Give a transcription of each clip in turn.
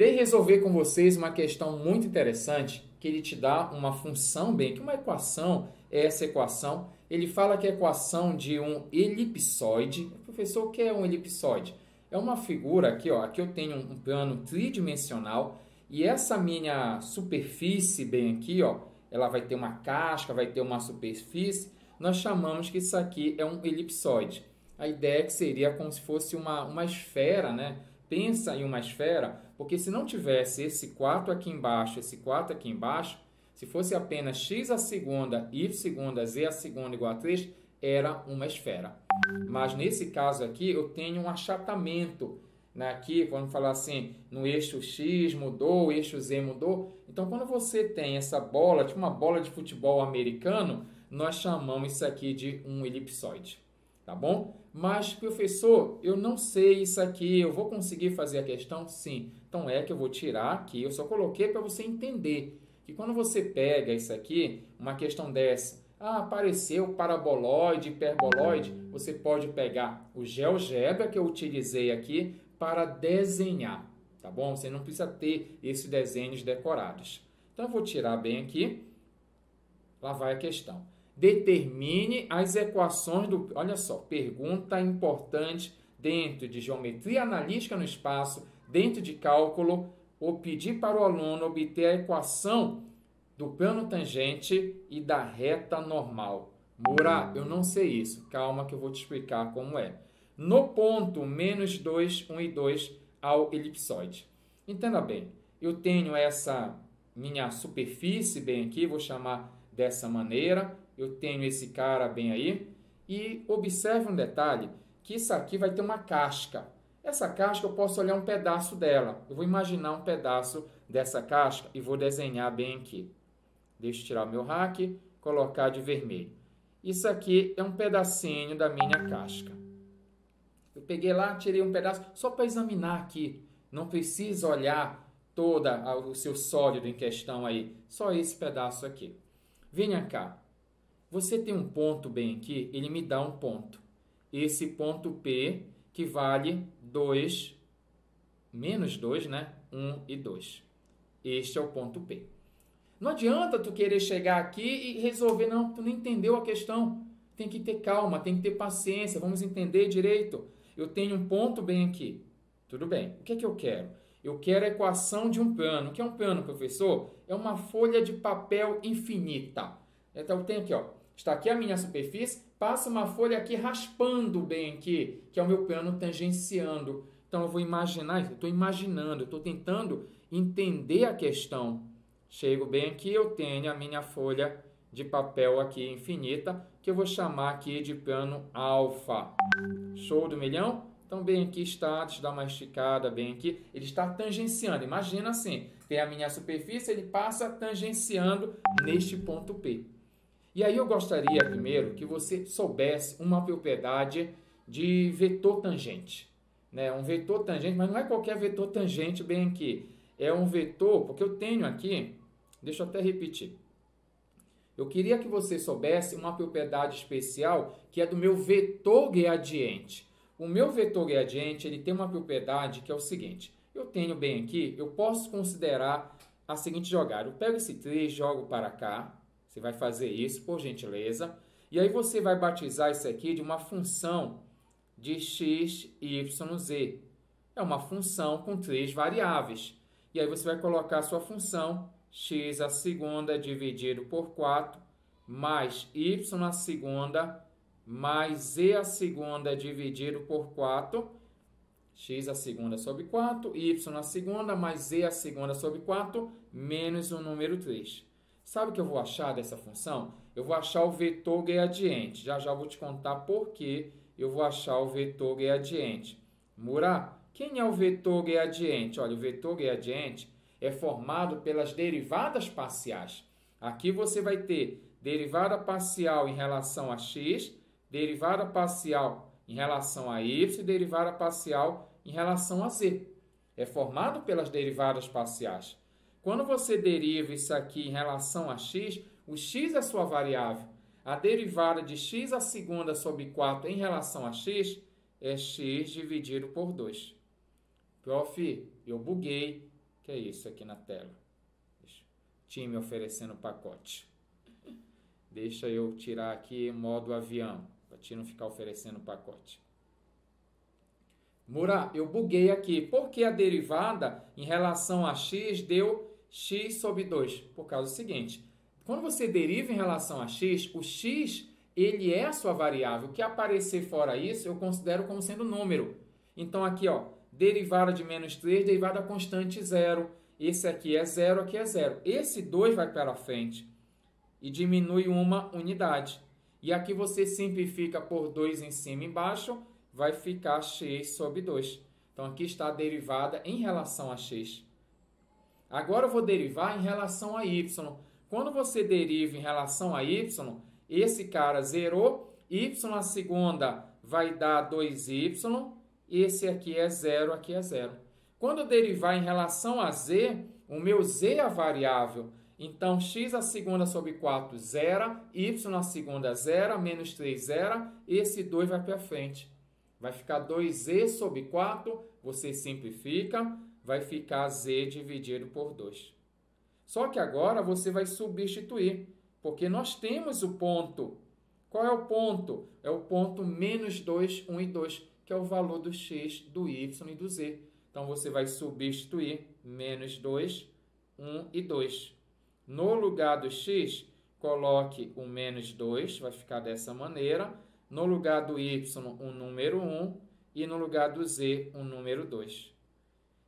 Irei resolver com vocês uma questão muito interessante, que ele te dá uma função, bem, que uma equação é essa equação. Ele fala que é a equação de um elipsoide. Professor, o que é um elipsoide? É uma figura aqui, ó, aqui eu tenho um plano tridimensional e essa minha superfície, bem aqui, ó, ela vai ter uma casca, vai ter uma superfície. Nós chamamos que isso aqui é um elipsoide. A ideia é que seria como se fosse uma esfera, né? Pensa em uma esfera, porque se não tivesse esse 4 aqui embaixo, esse 4 aqui embaixo, se fosse apenas x à segunda, y segunda, z à segunda igual a 3, era uma esfera. Mas nesse caso aqui, eu tenho um achatamento. Né? Aqui, vamos falar assim, no eixo x mudou, o eixo z mudou. Então, quando você tem essa bola, tipo uma bola de futebol americano, nós chamamos isso aqui de um elipsoide. Tá bom? Mas, professor, eu não sei isso aqui, eu vou conseguir fazer a questão? Sim. Então, é que eu vou tirar aqui, eu só coloquei para você entender que quando você pega isso aqui, uma questão dessa, apareceu paraboloide, hiperboloide, você pode pegar o GeoGebra que eu utilizei aqui para desenhar, tá bom? Você não precisa ter esses desenhos decorados. Então, eu vou tirar bem aqui, lá vai a questão. Determine as equações do... Olha só, pergunta importante dentro de geometria analítica no espaço, dentro de cálculo, ou pedir para o aluno obter a equação do plano tangente e da reta normal. Moura, eu não sei isso. Calma que eu vou te explicar como é. No ponto menos 2, 1 e 2 ao elipsoide. Entenda bem, eu tenho essa minha superfície bem aqui, vou chamar dessa maneira. Eu tenho esse cara bem aí e observe um detalhe, que isso aqui vai ter uma casca. Essa casca eu posso olhar um pedaço dela. Eu vou imaginar um pedaço dessa casca e vou desenhar bem aqui. Deixa eu tirar o meu hack, colocar de vermelho. Isso aqui é um pedacinho da minha casca. Eu peguei lá, tirei um pedaço só para examinar aqui. Não precisa olhar todo o seu sólido em questão aí. Só esse pedaço aqui. Venha cá. Você tem um ponto bem aqui, ele me dá um ponto. Esse ponto P que vale 2, menos 2, né? 1 e 2. Este é o ponto P. Não adianta tu querer chegar aqui e resolver, não, tu não entendeu a questão. Tem que ter calma, tem que ter paciência, vamos entender direito. Eu tenho um ponto bem aqui. Tudo bem, o que é que eu quero? Eu quero a equação de um plano. O que é um plano, professor? É uma folha de papel infinita. Então, eu tenho aqui, ó. Está aqui a minha superfície, passa uma folha aqui raspando bem aqui, que é o meu plano tangenciando. Então, eu vou imaginar, eu estou imaginando, eu estou tentando entender a questão. Chego bem aqui, eu tenho a minha folha de papel aqui infinita, que eu vou chamar aqui de plano alfa. Show do milhão? Então, bem aqui está, deixa eu dar uma esticada bem aqui, ele está tangenciando. Imagina assim, tem a minha superfície, ele passa tangenciando neste ponto P. E aí eu gostaria primeiro que você soubesse uma propriedade de vetor tangente. Né? Um vetor tangente, mas não é qualquer vetor tangente bem aqui. É um vetor, porque eu tenho aqui, deixa eu até repetir. Eu queria que você soubesse uma propriedade especial que é do meu vetor gradiente. O meu vetor gradiente ele tem uma propriedade que é o seguinte. Eu tenho bem aqui, eu posso considerar a seguinte jogada. Eu pego esse 3, jogo para cá. Você vai fazer isso, por gentileza. E aí você vai batizar isso aqui de uma função de x, y, z. É uma função com 3 variáveis. E aí você vai colocar a sua função x à segunda dividido por 4, mais y à segunda, mais z à segunda dividido por 4, x à segunda sobre 4, y à segunda, mais z à segunda sobre 4, menos o número 3. Sabe o que eu vou achar dessa função? Eu vou achar o vetor gradiente. Já já vou te contar por que eu vou achar o vetor gradiente. Moura, quem é o vetor gradiente? Olha, o vetor gradiente é formado pelas derivadas parciais. Aqui você vai ter derivada parcial em relação a x, derivada parcial em relação a y e derivada parcial em relação a z. É formado pelas derivadas parciais. Quando você deriva isso aqui em relação a x, o x é a sua variável. A derivada de x à segunda sobre 4 em relação a x é x dividido por 2. Prof, eu buguei. Que é isso aqui na tela? Time oferecendo pacote. Deixa eu tirar aqui modo avião, para ti não ficar oferecendo pacote. Mura, eu buguei aqui. Por que a derivada em relação a x deu x sobre 2? Por causa do seguinte, quando você deriva em relação a x, o x ele é a sua variável. O que aparecer fora isso, eu considero como sendo número. Então aqui, ó, derivada de menos 3, derivada constante 0. Esse aqui é 0, aqui é 0. Esse 2 vai para frente e diminui uma unidade. E aqui você simplifica por 2 em cima e embaixo, vai ficar x sobre 2. Então aqui está a derivada em relação a x. Agora eu vou derivar em relação a y. Quando você deriva em relação a y, esse cara zerou, y a segunda vai dar 2y, esse aqui é 0, aqui é 0. Quando eu derivar em relação a z, o meu z é a variável. Então, x a segunda sobre 4 zera, y a segunda zera, menos 3 zera, esse 2 vai para frente. Vai ficar 2z sobre 4, você simplifica, vai ficar z dividido por 2. Só que agora você vai substituir, porque nós temos o ponto. Qual é o ponto? É o ponto menos 2, 1 e 2, que é o valor do x, do y e do z. Então, você vai substituir menos 2, 1 e 2. No lugar do x, coloque o menos 2, vai ficar dessa maneira. No lugar do y, um número 1. E no lugar do z, um número 2.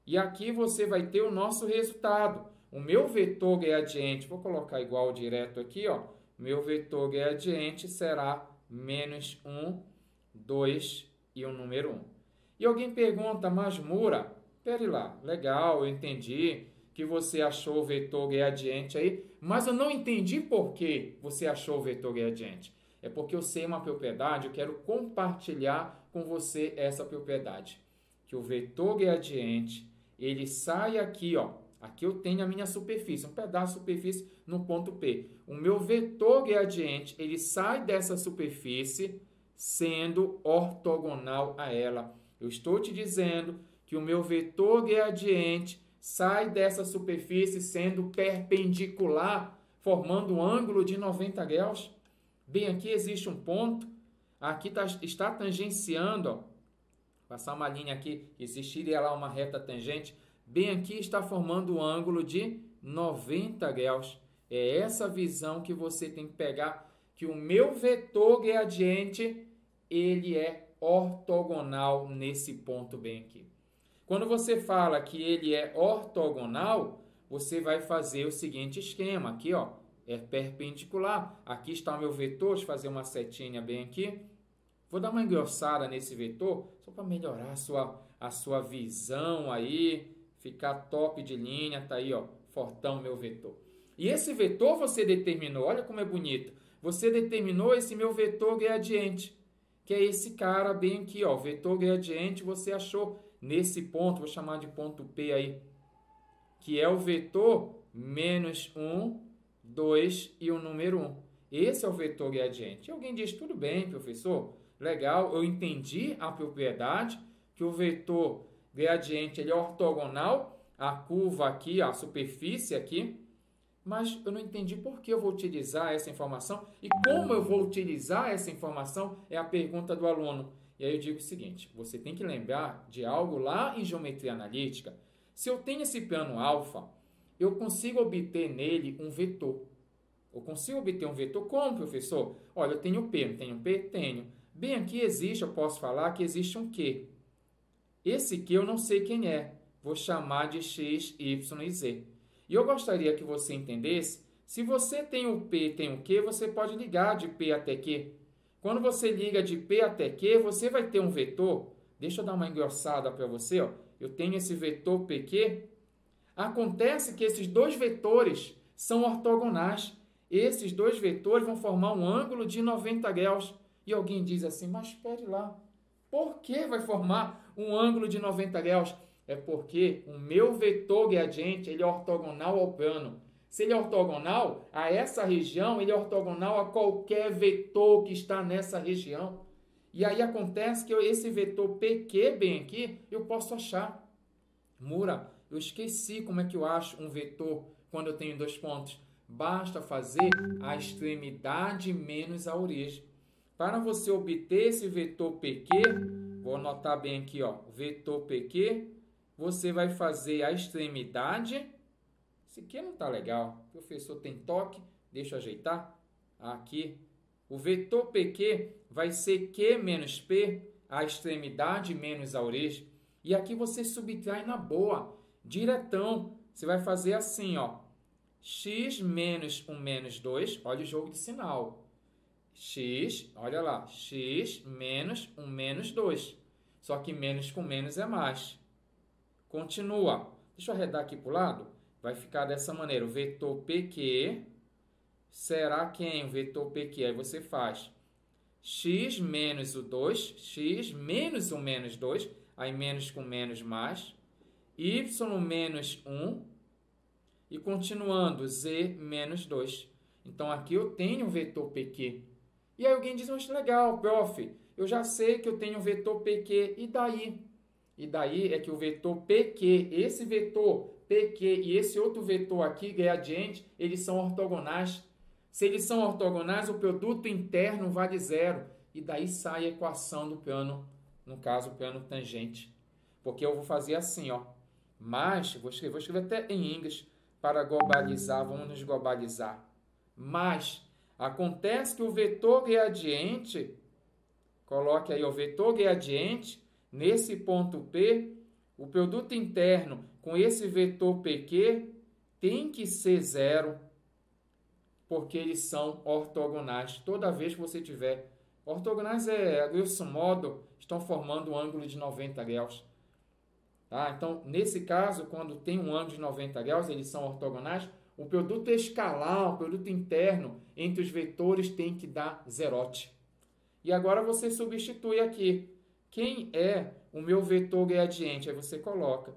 E aqui você vai ter o nosso resultado. O meu vetor gradiente, vou colocar igual direto aqui, ó. Meu vetor gradiente será menos 1, 2 e o número 1. E alguém pergunta, mas Mura, pera lá, legal, eu entendi que você achou o vetor gradiente aí, mas eu não entendi por que você achou o vetor gradiente. É porque eu sei uma propriedade, eu quero compartilhar com você essa propriedade. Que o vetor gradiente, ele sai aqui, ó. Aqui eu tenho a minha superfície, um pedaço de superfície no ponto P. O meu vetor gradiente, ele sai dessa superfície sendo ortogonal a ela. Eu estou te dizendo que o meu vetor gradiente sai dessa superfície sendo perpendicular, formando um ângulo de 90 graus. Bem, aqui existe um ponto, aqui está tangenciando, ó, passar uma linha aqui, existiria lá uma reta tangente, bem aqui está formando um ângulo de 90 graus. É essa visão que você tem que pegar, que o meu vetor gradiente, ele é ortogonal nesse ponto bem aqui. Quando você fala que ele é ortogonal, você vai fazer o seguinte esquema, aqui ó, é perpendicular. Aqui está o meu vetor, deixa eu fazer uma setinha bem aqui. Vou dar uma engrossada nesse vetor, só para melhorar a sua visão aí, ficar top de linha, tá aí ó, fortão meu vetor. E esse vetor você determinou, olha como é bonito, você determinou esse meu vetor gradiente, que é esse cara bem aqui, ó, vetor gradiente você achou nesse ponto, vou chamar de ponto P aí, que é o vetor menos 1, 2 e o número 1. Esse é o vetor gradiente. E alguém diz, tudo bem, professor, legal, eu entendi a propriedade, que o vetor gradiente ele é ortogonal, a curva aqui, a superfície aqui, mas eu não entendi por que eu vou utilizar essa informação e como eu vou utilizar essa informação é a pergunta do aluno. E aí eu digo o seguinte, você tem que lembrar de algo lá em geometria analítica. Se eu tenho esse plano alfa, eu consigo obter nele um vetor. Eu consigo obter um vetor como, professor? Olha, eu tenho P, não tenho P? Tenho. Bem, aqui existe, eu posso falar que existe um Q. Esse Q eu não sei quem é. Vou chamar de X, Y e Z. E eu gostaria que você entendesse, se você tem o P e tem o Q, você pode ligar de P até Q. Quando você liga de P até Q, você vai ter um vetor. Deixa eu dar uma engrossada para você. Ó. Eu tenho esse vetor PQ. Acontece que esses dois vetores são ortogonais. Esses dois vetores vão formar um ângulo de 90 graus. E alguém diz assim, mas espere lá. Por que vai formar um ângulo de 90 graus? É porque o meu vetor gradiente ele é ortogonal ao plano. Se ele é ortogonal a essa região, ele é ortogonal a qualquer vetor que está nessa região. E aí acontece que esse vetor PQ, bem aqui, eu posso achar. Mura, eu esqueci como é que eu acho um vetor quando eu tenho dois pontos. Basta fazer a extremidade menos a origem. Para você obter esse vetor PQ, vou anotar bem aqui, ó, vetor PQ, você vai fazer a extremidade. Esse aqui não está legal. O professor tem toque, deixa eu ajeitar. Aqui. O vetor PQ vai ser Q menos P, a extremidade menos a origem. E aqui você subtrai na boa, diretão. Você vai fazer assim, ó. X menos 1 menos 2, olha o jogo de sinal. X, olha lá, x menos 1 menos 2. Só que menos com menos é mais. Continua. Deixa eu arredar aqui para o lado. Vai ficar dessa maneira. O vetor PQ será quem? O vetor PQ. Aí você faz x menos o 2, x menos o menos 2, aí menos com menos mais, y menos 1, e continuando, z menos 2. Então, aqui eu tenho o vetor PQ. E aí alguém diz, mas legal, prof, eu já sei que eu tenho o vetor PQ, e daí? E daí é que o vetor PQ, esse vetor PQ e esse outro vetor aqui, gradiente, eles são ortogonais. Se eles são ortogonais, o produto interno vale zero. E daí sai a equação do plano, no caso, o plano tangente. Porque eu vou fazer assim, ó. Mas, vou escrever até em inglês, para globalizar, vamos nos globalizar. Mas, acontece que o vetor gradiente, coloque aí o vetor gradiente, nesse ponto P, o produto interno com esse vetor PQ tem que ser zero, porque eles são ortogonais. Toda vez que você tiver ortogonais, a grosso modo, estão formando um ângulo de 90 graus. Tá? Então, nesse caso, quando tem um ângulo de 90 graus, eles são ortogonais, o produto escalar, o produto interno entre os vetores tem que dar zerote. E agora você substitui aqui. Quem é o meu vetor gradiente? Aí você coloca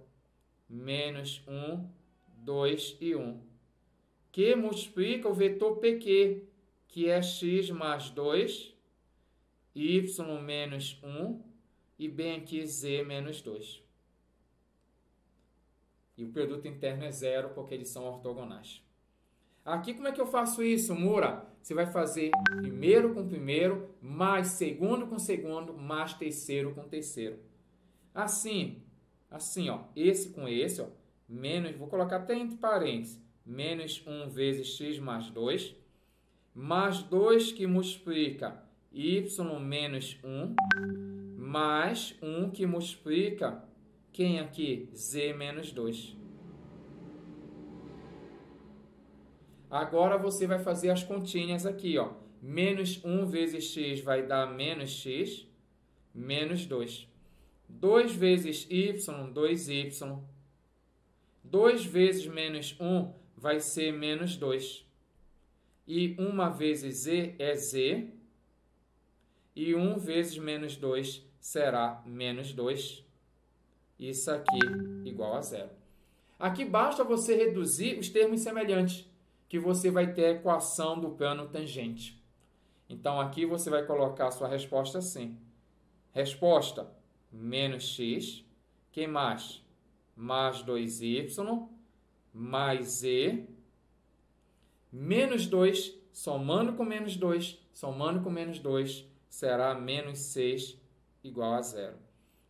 menos 1, 2 e 1. Que multiplica o vetor PQ, que é x mais 2, y menos 1 e bem aqui z menos 2. E o produto interno é zero porque eles são ortogonais. Aqui como é que eu faço isso, Mura? Você vai fazer primeiro com primeiro, mais segundo com segundo, mais terceiro com terceiro. Assim, ó, esse com esse, ó, menos, vou colocar até entre parênteses, menos 1 vezes x mais 2, mais 2 que multiplica y menos 1, mais 1 que multiplica, quem aqui? Z menos 2. Agora você vai fazer as continhas aqui, ó. Menos 1 vezes x vai dar menos x, menos 2. 2 vezes y, 2y. 2 vezes menos 1 vai ser menos 2. E 1 vezes z é z. E 1 vezes menos 2 será menos 2. Isso aqui igual a zero. Aqui basta você reduzir os termos semelhantes, que você vai ter a equação do plano tangente. Então, aqui você vai colocar a sua resposta assim. Resposta, menos x. Que mais? Mais 2y, mais z. Menos 2, somando com menos 2, somando com menos 2, será menos 6 igual a zero.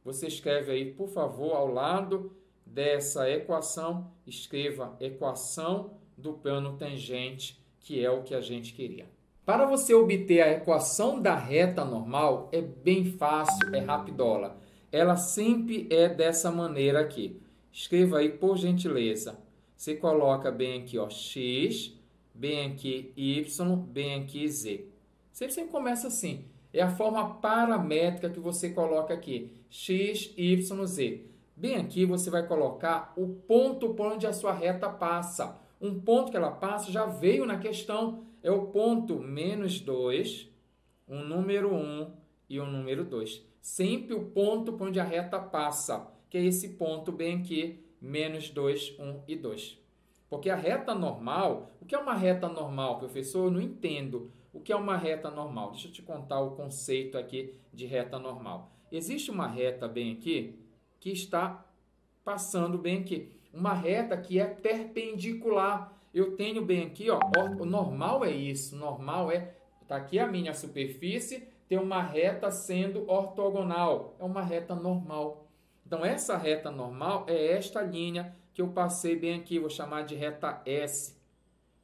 Você escreve aí, por favor, ao lado dessa equação, escreva equação do plano tangente, que é o que a gente queria. Para você obter a equação da reta normal, é bem fácil, é rapidola. Ela sempre é dessa maneira aqui. Escreva aí, por gentileza. Você coloca bem aqui, ó, x, bem aqui y, bem aqui z. Você sempre começa assim. É a forma paramétrica que você coloca aqui. X, y, z. Bem aqui você vai colocar o ponto por onde a sua reta passa. Um ponto que ela passa já veio na questão. É o ponto menos 2, um número 1 e um número 2. Sempre o ponto por onde a reta passa. Que é esse ponto bem aqui, menos 2, 1 e 2. Porque a reta normal... O que é uma reta normal, professor? Eu não entendo. O que é uma reta normal? Deixa eu te contar o conceito aqui de reta normal. Existe uma reta bem aqui que está passando bem aqui. uma reta que é perpendicular. Eu tenho bem aqui, ó, o normal é isso, normal é, tá aqui a minha superfície, tem uma reta sendo ortogonal, é uma reta normal. Então, essa reta normal é esta linha que eu passei bem aqui, vou chamar de reta S.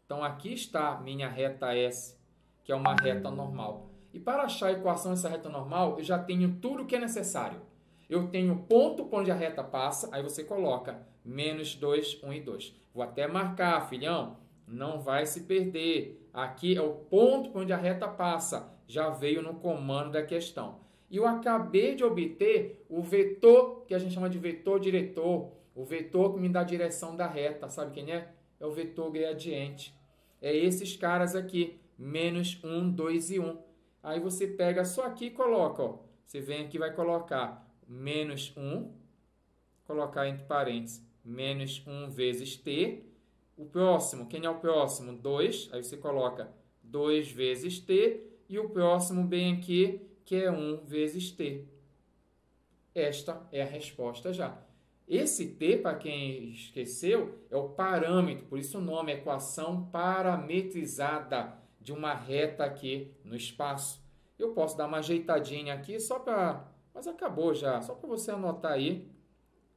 Então, aqui está minha reta S, que é uma reta normal. E para achar a equação dessa reta normal, eu já tenho tudo o que é necessário. Eu tenho o ponto onde a reta passa, aí você coloca menos 2, 1 e 2. Vou até marcar, filhão, não vai se perder. Aqui é o ponto onde a reta passa, já veio no comando da questão. E eu acabei de obter o vetor, que a gente chama de vetor diretor, o vetor que me dá a direção da reta. Sabe quem é? É o vetor gradiente. É esses caras aqui, menos 1, 2 e 1. Aí você pega só aqui e coloca, ó. Você vem aqui e vai colocar menos 1, colocar entre parênteses, menos 1 vezes t. O próximo, quem é o próximo? 2. Aí você coloca 2 vezes t. E o próximo bem aqui, que é 1 vezes t. Esta é a resposta já. Esse t, para quem esqueceu, é o parâmetro. Por isso o nome é equação parametrizada de uma reta aqui no espaço. Eu posso dar uma ajeitadinha aqui só para... Mas acabou já. Só para você anotar aí.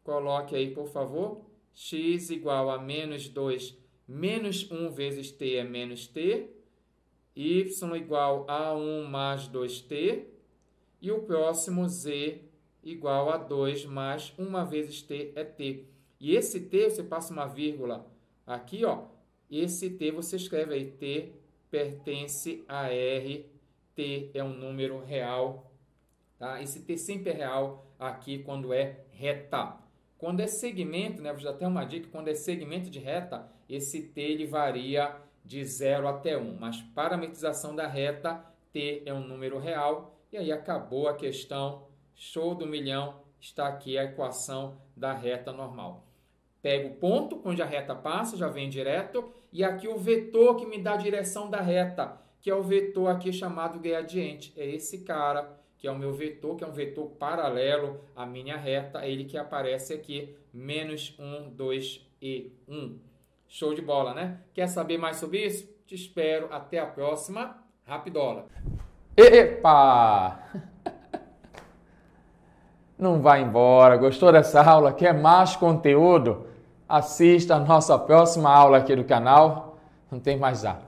Coloque aí, por favor. X igual a menos 2, menos 1 vezes t é menos t. Y igual a 1 mais 2t. E o próximo z igual a 2 mais 1 vezes t é t. E esse t, você passa uma vírgula aqui, ó. Esse t você escreve aí, t pertence a R, t é um número real. Tá? Esse t sempre é real aqui quando é reta. Quando é segmento, né, vou dar até uma dica, quando é segmento de reta, esse t ele varia de 0 até 1. Mas parametrização da reta, t é um número real. E aí acabou a questão, show do milhão, está aqui a equação da reta normal. Pego o ponto onde a reta passa, já vem direto, e aqui o vetor que me dá a direção da reta, que é o vetor aqui chamado gradiente. É esse cara que é o meu vetor, que é um vetor paralelo à minha reta, é ele que aparece aqui, menos 1, 2 e 1. Show de bola, né? Quer saber mais sobre isso? Te espero. Até a próxima. Rapidola. Epa! Não vai embora. Gostou dessa aula? Quer mais conteúdo? Assista a nossa próxima aula aqui do canal. Não tem mais A.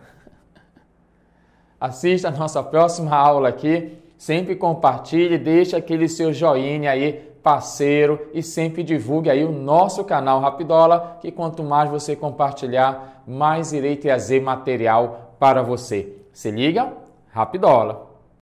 Assista a nossa próxima aula aqui. Sempre compartilhe, deixe aquele seu joinha aí, parceiro, e sempre divulgue aí o nosso canal Rapidola, que quanto mais você compartilhar, mais irei trazer material para você. Se liga? Rapidola!